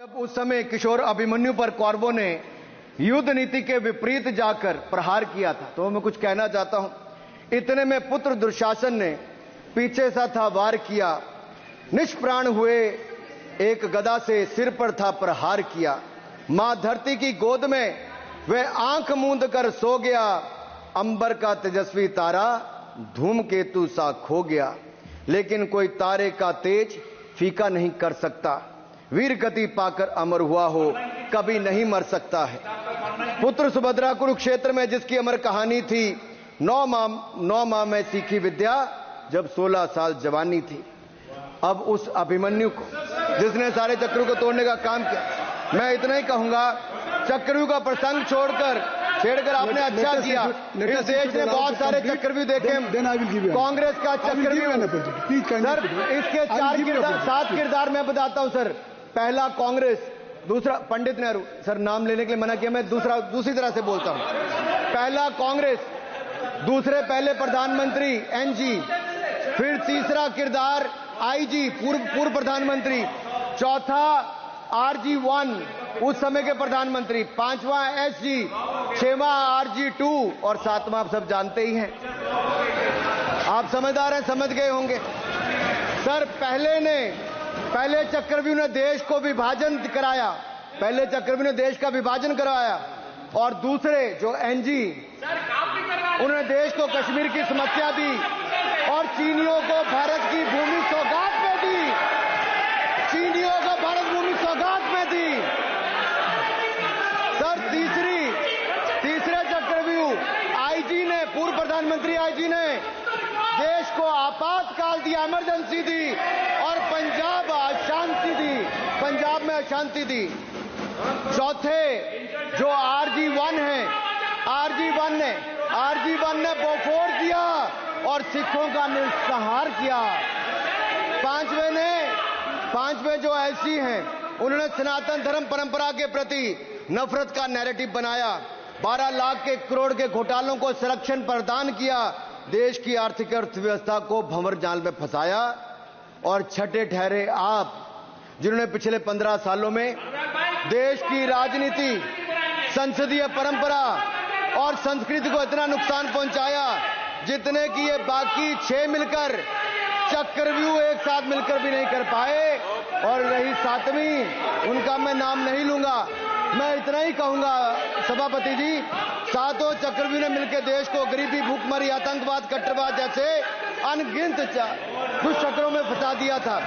जब उस समय किशोर अभिमन्यु पर कौरवों ने युद्ध नीति के विपरीत जाकर प्रहार किया था, तो मैं कुछ कहना चाहता हूं। इतने में पुत्र दुशासन ने पीछे सा था वार किया, निष्प्राण हुए एक गदा से सिर पर था प्रहार किया। मां धरती की गोद में वह आंख मूंद कर सो गया, अंबर का तेजस्वी तारा धूमकेतु सा खो गया। लेकिन कोई तारे का तेज फीका नहीं कर सकता, वीर गति पाकर अमर हुआ हो कभी नहीं मर सकता है। पुत्र सुभद्रा कुरुक्षेत्र में जिसकी अमर कहानी थी, 9 माह में सीखी विद्या जब 16 साल जवानी थी। अब उस अभिमन्यु को जिसने सारे चक्रव्यूह को तोड़ने का काम किया, मैं इतना ही कहूंगा, चक्रव्यूह का प्रसंग छेड़कर आपने अच्छा किया। इस देश ने बहुत सारे चक्रव्यूह देखे, कांग्रेस का चक्रव्यूह सर, इसके 7 किरदार मैं बताता हूं सर। पहला कांग्रेस, दूसरा पंडित नेहरू, सर नाम लेने के लिए मना किया, मैं दूसरी तरह से बोलता हूं। पहला कांग्रेस, दूसरे पहले प्रधानमंत्री एनजी, फिर तीसरा किरदार आईजी पूर्व प्रधानमंत्री, चौथा आरजी1 उस समय के प्रधानमंत्री, 5वां एसजी, 6वां आरजी2 और 7वां आप सब जानते ही हैं। आप समझदार हैं, समझ गए होंगे सर। पहले चक्रव्यूह ने देश को विभाजन कराया, पहले चक्रव्यूह ने देश का विभाजन करवाया, और दूसरे जो एनजी उन्होंने देश को कश्मीर की समस्या दी और चीनियों को भारत की भूमि सौगात में दी, चीनियों को भारत भूमि सौगात में दी सर। तीसरे चक्रव्यूह आईजी ने, पूर्व प्रधानमंत्री आईजी ने देश को आपातकाल दिया, इमरजेंसी दी और पंजाब में अशांति दी। चौथे जो आरजी1 है, आरजी1 ने बोफोर किया और सिखों का निस्सहार किया। पांचवें जो एलसी हैं, उन्होंने सनातन धर्म परंपरा के प्रति नफरत का नैरेटिव बनाया, 12 लाख के करोड़ के घोटालों को संरक्षण प्रदान किया, देश की आर्थिक अर्थव्यवस्था को भंवर जाल में फंसाया। और छठे ठहरे आप, जिन्होंने पिछले 15 सालों में देश की राजनीति, संसदीय परंपरा और संस्कृति को इतना नुकसान पहुंचाया जितने कि ये बाकी 6 मिलकर चक्रव्यूह एक साथ मिलकर भी नहीं कर पाए। और रही 7वीं, उनका मैं नाम नहीं लूंगा, मैं इतना ही कहूंगा सभापति जी, 7 चक्रव्यूह ने मिलकर देश को गरीबी, भूखमरी, आतंकवाद, कट्टरवाद जैसे अनगिनत दुष्चक्रों में फंसा दिया था।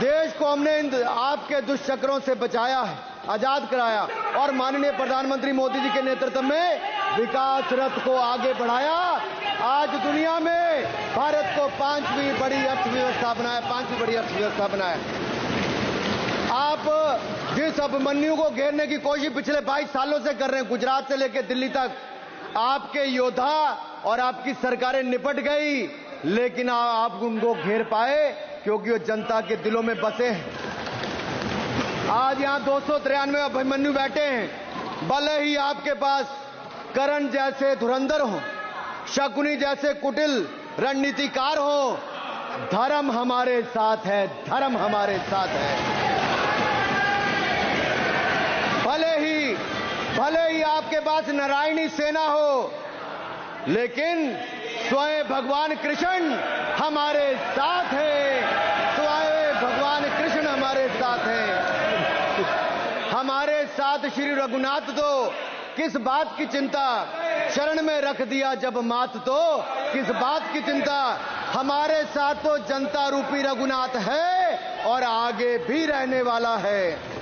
देश को हमने इन आपके दुष्चक्रों से बचाया है, आजाद कराया और माननीय प्रधानमंत्री मोदी जी के नेतृत्व में विकास रथ को आगे बढ़ाया। आज दुनिया में भारत को 5वीं बड़ी अर्थव्यवस्था बनाया। आप जिस अभिमन्यु को घेरने की कोशिश पिछले 22 सालों से कर रहे हैं, गुजरात से लेकर दिल्ली तक, आपके योद्धा और आपकी सरकारें निपट गई, लेकिन आप उनको घेर पाए क्योंकि वो जनता के दिलों में बसे हैं। आज यहां 293 अभिमन्यु बैठे हैं, भले ही आपके पास करण जैसे धुरंधर हो, शकुनी जैसे कुटिल रणनीतिकार हो, धर्म हमारे साथ है, धर्म हमारे साथ है। भले ही आपके पास नारायणी सेना हो, लेकिन स्वयं भगवान कृष्ण हमारे साथ है, स्वयं भगवान कृष्ण हमारे साथ है। हमारे साथ श्री रघुनाथ तो किस बात की चिंता, शरण में रख दिया जब मात तो किस बात की चिंता। हमारे साथ तो जनता रूपी रघुनाथ है और आगे भी रहने वाला है।